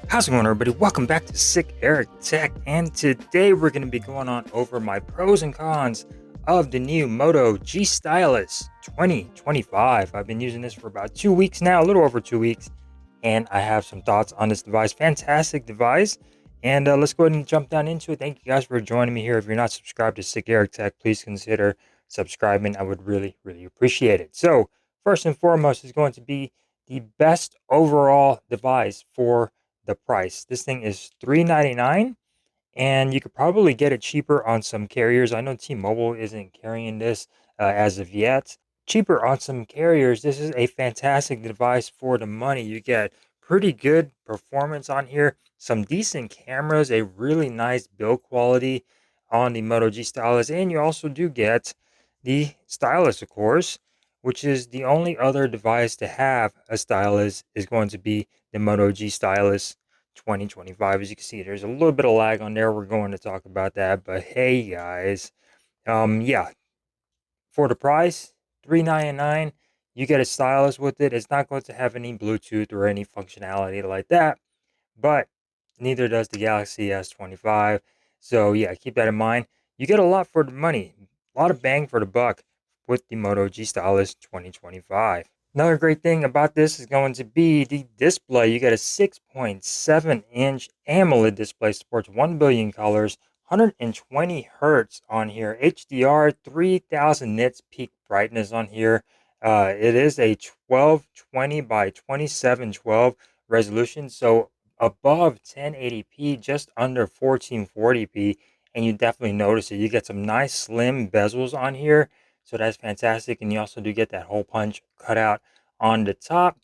How's it going, everybody? Welcome back to Sick Eric Tech, and today we're going to be going on over my pros and cons of the new Moto G Stylus 2025. I've been using this for about 2 weeks now, a little over 2 weeks, and I have some thoughts on this device. Fantastic device, and let's go ahead and jump down into it. Thank you guys for joining me here. If you're not subscribed to Sick Eric Tech, please consider subscribing. I would really, really appreciate it. So, first and foremost is going to be the best overall device for the price. This thing is $399, and you could probably get it cheaper on some carriers. I know T-Mobile isn't carrying this as of yet. Cheaper on some carriers. This is a fantastic device for the money. You get pretty good performance on here, some decent cameras, a really nice build quality on the Moto G Stylus, and you also do get the stylus, of course, which is the only other device to have a stylus is going to be the Moto G Stylus 2025. As you can see, there's a little bit of lag on there. We're going to talk about that, but hey guys, yeah, for the price, $399, you get a stylus with it. It's not going to have any Bluetooth or any functionality like that, but neither does the Galaxy S25. So yeah, keep that in mind. You get a lot for the money, a lot of bang for the buck with the Moto G Stylus 2025. Another great thing about this is going to be the display. You get a 6.7-inch AMOLED display, supports 1 billion colors, 120 hertz on here, HDR, 3000 nits peak brightness on here. It is a 1220 by 2712 resolution, so above 1080p, just under 1440p, and you definitely notice it. You get some nice slim bezels on here, so that's fantastic. And you also do get that hole punch cutout on the top,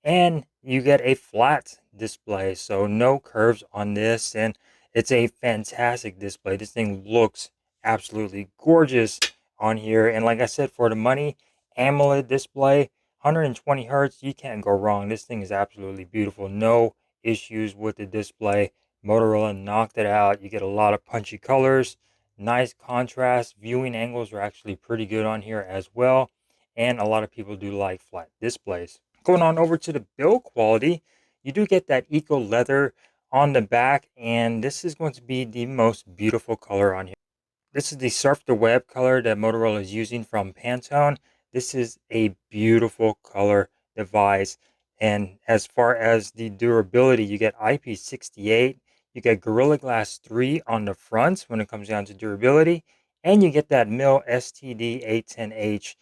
and you get a flat display, so no curves on this, and it's a fantastic display. This thing looks absolutely gorgeous on here, and like I said, for the money, AMOLED display, 120 hertz, you can't go wrong. This thing is absolutely beautiful. No issues with the display. Motorola knocked it out. You get a lot of punchy colors, nice contrast. Viewing angles are actually pretty good on here as well, and a lot of people do like flat displays. Going on over to the build quality, you do get that eco leather on the back, and this is going to be the most beautiful color on here. This is the Surf the Web color that Motorola is using from Pantone. This is a beautiful color device. And as far as the durability, you get IP68, you get Gorilla Glass 3 on the front when it comes down to durability, and you get that MIL STD 810H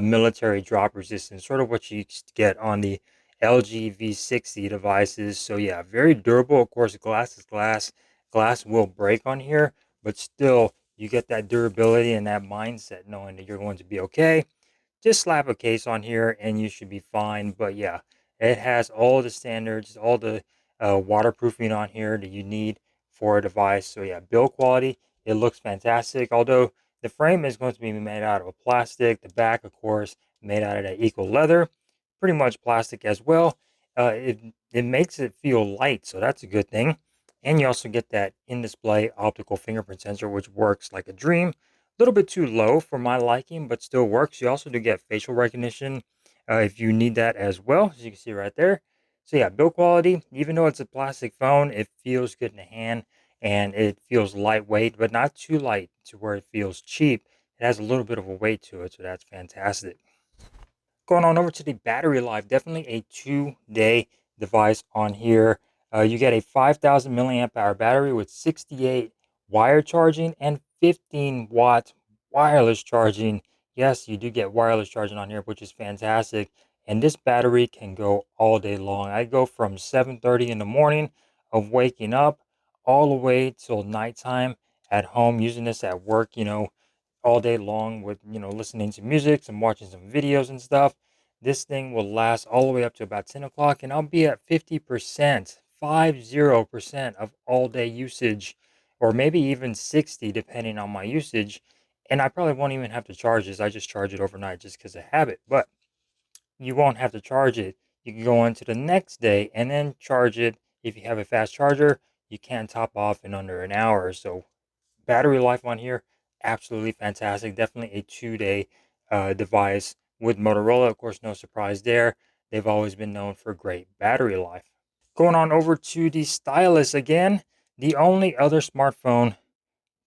military drop resistance, sort of what you get on the LG V60 devices. So yeah, very durable. Of course, glass is glass. Glass will break on here, but still you get that durability and that mindset knowing that you're going to be okay. Just slap a case on here and you should be fine. But yeah, it has all the standards, all the waterproofing on here that you need for a device. So yeah, build quality, it looks fantastic. Although the frame is going to be made out of plastic, the back, of course, made out of that eco leather, pretty much plastic as well. It makes it feel light, so that's a good thing. And you also get that in-display optical fingerprint sensor, which works like a dream. A little bit too low for my liking, but still works. You also do get facial recognition if you need that as well, as you can see right there. So yeah, build quality, even though it's a plastic phone, it feels good in the hand and it feels lightweight, but not too light to where it feels cheap. It has a little bit of a weight to it, so that's fantastic. Going on over to the battery life, definitely a 2-day device on here. You get a 5,000 milliamp hour battery with 68 wire charging and 15-watt wireless charging. Yes, you do get wireless charging on here, which is fantastic. And this battery can go all day long. I go from 7:30 in the morning of waking up all the way till nighttime at home using this at work, all day long with, listening to music and watching some videos and stuff. This thing will last all the way up to about 10 o'clock, and I'll be at 50%, 50% of all day usage, or maybe even 60 depending on my usage. And I probably won't even have to charge this. I just charge it overnight just because of habit. But you won't have to charge it. You can go on to the next day and then charge it. If you have a fast charger, you can top off in under an hour. So battery life on here, absolutely fantastic. Definitely a 2-day device with Motorola. Of course, no surprise there. They've always been known for great battery life. Going on over to the stylus again. The only other smartphone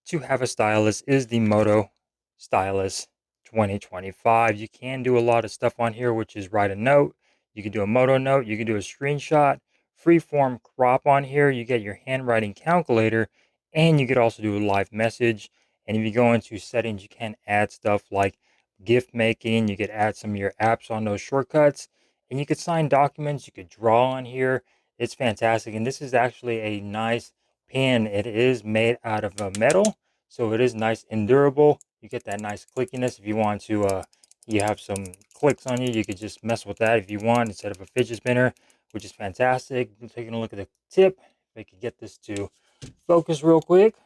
to have a stylus is the Moto Stylus 2025. You can do a lot of stuff on here, which is write a note. You can do a Moto note. You can do a screenshot, freeform crop on here. You get your handwriting calculator, and you could also do a live message. And if you go into settings, you can add stuff like gift making. You could add some of your apps on those shortcuts, and you could sign documents. You could draw on here. It's fantastic. And this is actually a nice pen. It is made out of metal, so it is nice and durable. You get that nice clickiness. If you want to, you have some clicks on you could just mess with that if you want instead of a fidget spinner, which is fantastic. Taking a look at the tip, if I could get this to focus real quick.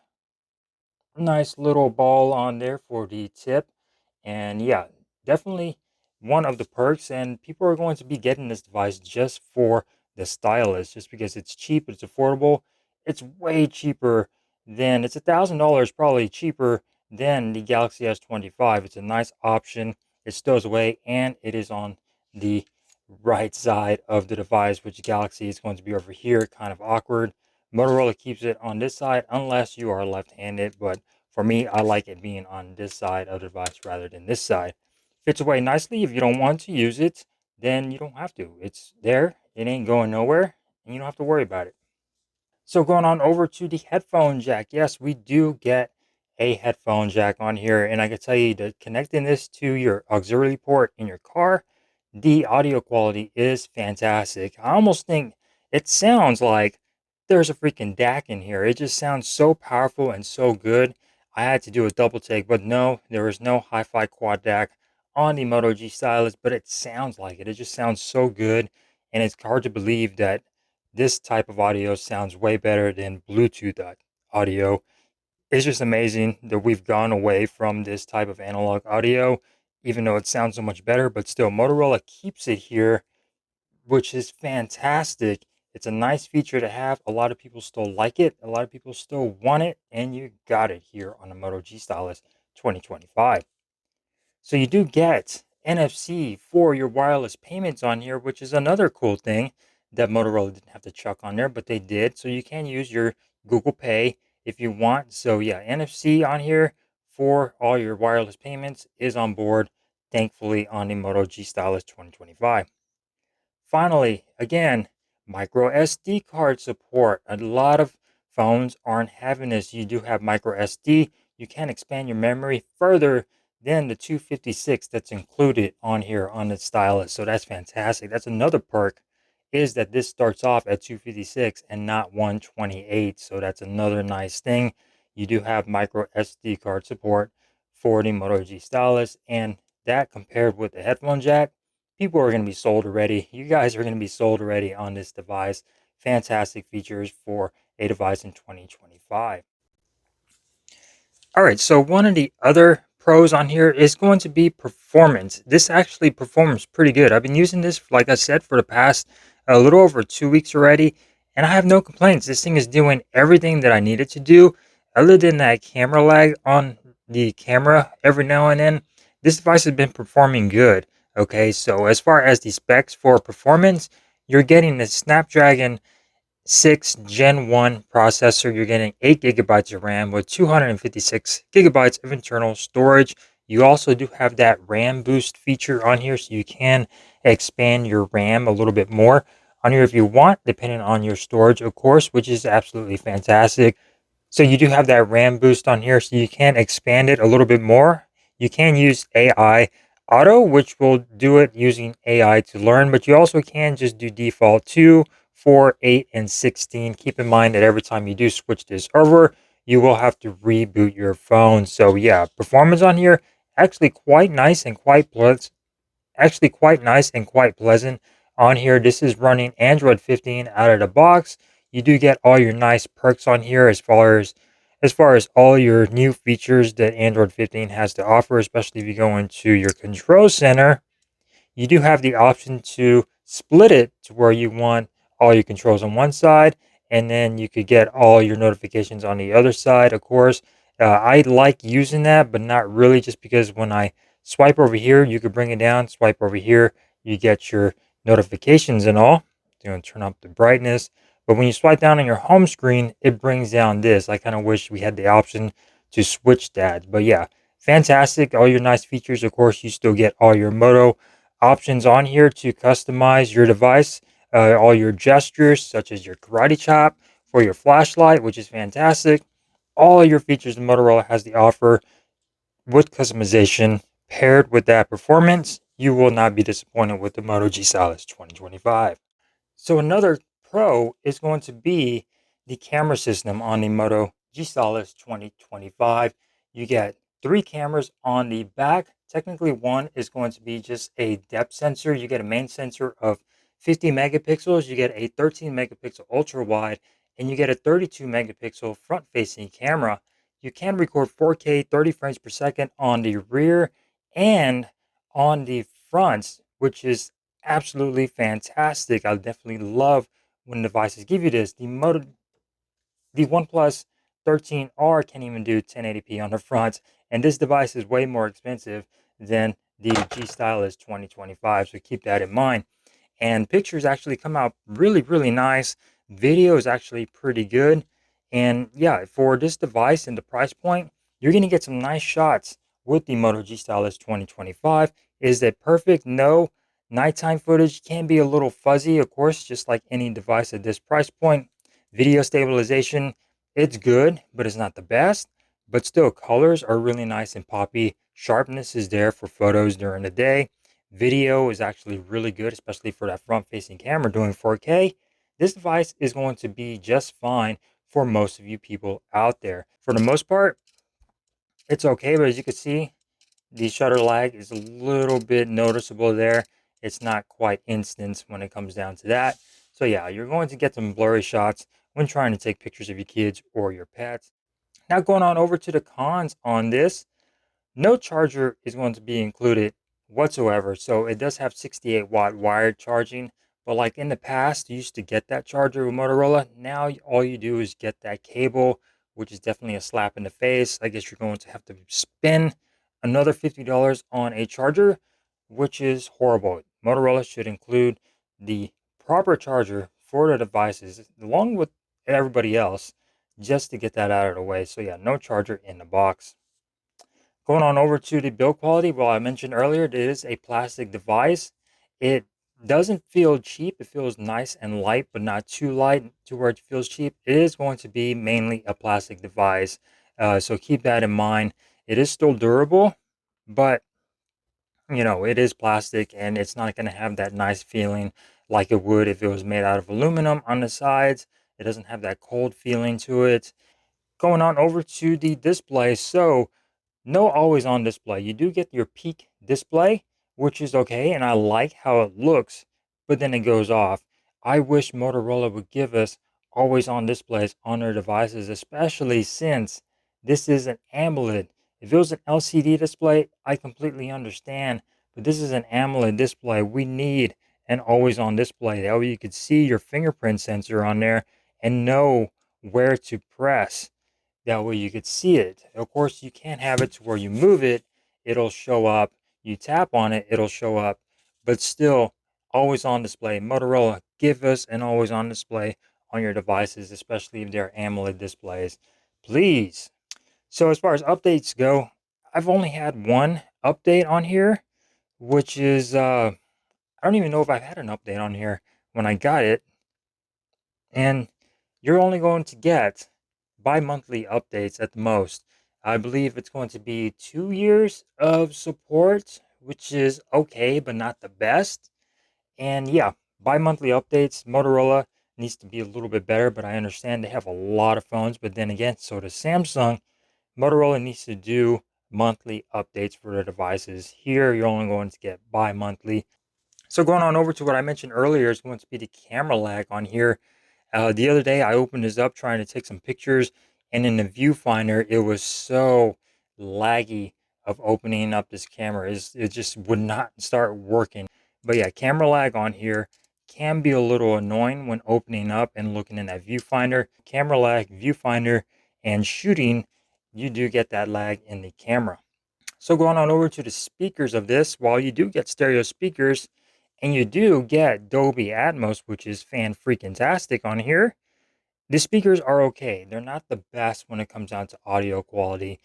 Nice little ball on there for the tip. And yeah, definitely one of the perks. And people are going to be getting this device just for the stylus, just because it's cheap, it's affordable. It's way cheaper than it's $1,000 probably cheaper than the Galaxy S25. It's a nice option. It stows away and it is on the right side of the device, which Galaxy is going to be over here, kind of awkward. Motorola keeps it on this side unless you are left-handed, but for me, I like it being on this side of the device rather than this side. Fits away nicely. If you don't want to use it, then you don't have to. It's there. It ain't going nowhere, and you don't have to worry about it. So going on over to the headphone jack. Yes, we do get a headphone jack on here, and I can tell you that connecting this to your auxiliary port in your car, the audio quality is fantastic. I almost think it sounds like there's a freaking DAC in here. It just sounds so powerful and so good. I had to do a double take, but no, there is no hi-fi quad DAC on the Moto G Stylus, but it sounds like it. It just sounds so good, and it's hard to believe that this type of audio sounds way better than Bluetooth audio. It's just amazing that we've gone away from this type of analog audio, even though it sounds so much better, but still, Motorola keeps it here, which is fantastic. It's a nice feature to have. A lot of people still like it, a lot of people still want it, and you got it here on the Moto G Stylus 2025. So you do get NFC for your wireless payments on here, which is another cool thing that Motorola didn't have to chuck on there, but they did. So you can use your Google Pay if you want. So yeah, NFC on here for all your wireless payments is on board, thankfully, on the Moto G Stylus 2025. Finally, again, micro SD card support. A lot of phones aren't having this. You do have micro SD. You can expand your memory further than the 256 that's included on here on the stylus. So that's fantastic. That's another perk, is that this starts off at 256 and not 128. So that's another nice thing. You do have micro SD card support for the Moto G Stylus, and that compared with the headphone jack, people are going to be sold already. You guys are going to be sold already on this device. Fantastic features for a device in 2025. All right, so one of the other pros on here is going to be performance. This actually performs pretty good. I've been using this, like I said, for the past a little over 2 weeks already, and I have no complaints. This thing is doing everything that I need it to do, other than that camera lag on the camera every now and then. This device has been performing good. Okay, so as far as the specs for performance, you're getting the Snapdragon 6 Gen 1 processor. You're getting 8 gigabytes of RAM with 256 gigabytes of internal storage. You also do have that RAM boost feature on here, so you can expand your RAM a little bit more on here if you want, depending on your storage, of course, which is absolutely fantastic. So you do have that RAM boost on here, so you can expand it a little bit more. You can use AI Auto, which will do it using AI to learn, but you also can just do default 2, 4, 8, and 16. Keep in mind that every time you do switch this over, you will have to reboot your phone. So yeah, performance on here actually quite nice and quite pleasant on here. This is running Android 15 out of the box. You do get all your nice perks on here as far as all your new features that Android 15 has to offer, especially if you go into your control center. You do have the option to split it to where you want all your controls on one side, and then you could get all your notifications on the other side, of course. I like using that, but not really, just because when I swipe over here, you could bring it down, swipe over here, you get your notifications and all. turn up the brightness. But when you swipe down on your home screen, it brings down this. I kind of wish we had the option to switch that. But yeah, fantastic. All your nice features. Of course, you still get all your Moto options on here to customize your device. All your gestures, such as your karate chop for your flashlight, which is fantastic. All your features Motorola has to offer with customization paired with that performance, you will not be disappointed with the Moto G Stylus 2025. So another pro is going to be the camera system on the Moto G Stylus 2025. You get three cameras on the back. Technically, one is going to be just a depth sensor. You get a main sensor of 50 megapixels. You get a 13 megapixel ultra wide, and you get a 32 megapixel front facing camera. You can record 4K 30 frames per second on the rear and on the front, which is absolutely fantastic. I definitely love when devices give you this. The OnePlus 13R can't even do 1080p on the front, and this device is way more expensive than the G Stylus 2025. So keep that in mind. And pictures actually come out really, really nice. Video is actually pretty good. And yeah, for this device and the price point, you're going to get some nice shots with the Moto G Stylus 2025. Is it perfect? No. Nighttime footage can be a little fuzzy, of course, just like any device at this price point. Video stabilization, it's good, but it's not the best. But still, colors are really nice and poppy. Sharpness is there for photos during the day. Video is actually really good, especially for that front facing camera doing 4K. This device is going to be just fine for most of you people out there. For the most part, it's okay, but as you can see, the shutter lag is a little bit noticeable there. It's not quite instant when it comes down to that. So yeah, you're going to get some blurry shots when trying to take pictures of your kids or your pets. Now going on over to the cons on this. No charger is going to be included whatsoever. So it does have 68-watt wired charging, but like in the past, you used to get that charger with Motorola. Now all you do is get that cable, which is definitely a slap in the face. I guess you're going to have to spend another $50 on a charger, which is horrible. Motorola should include the proper charger for the devices along with everybody else just to get that out of the way. So yeah, no charger in the box. Going on over to the build quality, well, I mentioned earlier, it is a plastic device. It doesn't feel cheap. It feels nice and light, but not too light to where it feels cheap. It is going to be mainly a plastic device. So keep that in mind. It is still durable, but it is plastic and it's not going to have that nice feeling like it would if it was made out of aluminum on the sides. It doesn't have that cold feeling to it. Going on over to the display. So, no always on display. You do get your peak display, which is okay, and I like how it looks, but then it goes off. I wish Motorola would give us always on displays on their devices, especially since this is an AMOLED. If it was an LCD display, I completely understand, but this is an AMOLED display. We need an always on display. That way you could see your fingerprint sensor on there and know where to press. That way you could see it. Of course, you can't have it to where you move it, it'll show up. You tap on it, it'll show up. But still, always on display. Motorola, give us an always on display on your devices, especially if they're AMOLED displays. Please. So as far as updates go, I've only had one update on here, which is I don't even know if I've had an update on here when I got it. And you're only going to get bi-monthly updates at the most. I believe it's going to be 2 years of support, which is okay, but not the best. And yeah, bi-monthly updates. Motorola needs to be a little bit better, but I understand they have a lot of phones. But then again, so does Samsung. Motorola needs to do monthly updates for their devices. Here, you're only going to get bi-monthly. So going on over to what I mentioned earlier is going to be the camera lag on here. The other day, I opened this up trying to take some pictures, and in the viewfinder, it was so laggy of opening up this camera. It just would not start working. But yeah, camera lag on here can be a little annoying when opening up and looking in that viewfinder. Camera lag, viewfinder, and shooting, you do get that lag in the camera. So going on over to the speakers of this, while you do get stereo speakers, and you do get Dolby Atmos, which is fan-freaking-tastic on here. The speakers are okay. They're not the best when it comes down to audio quality.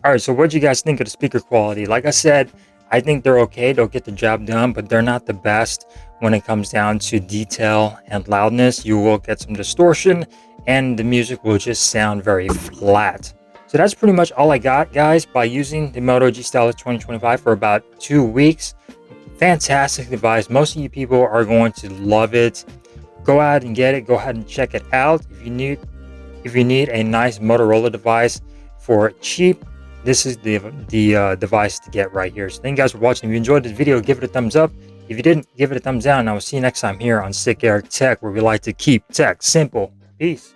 All right, so what do you guys think of the speaker quality? Like I said, I think they're okay. They'll get the job done, but they're not the best when it comes down to detail and loudness. You will get some distortion, and the music will just sound very flat. So that's pretty much all I got, guys, by using the Moto G Stylus 2025 for about 2 weeks. Fantastic device. Most of you people are going to love it. Go ahead and get it. Go ahead and check it out. If you need a nice Motorola device for cheap, this is the device to get right here. So thank you guys for watching. If you enjoyed this video, give it a thumbs up. If you didn't, give it a thumbs down. And I will see you next time here on Sick Eric Tech, where we like to keep tech simple. Peace.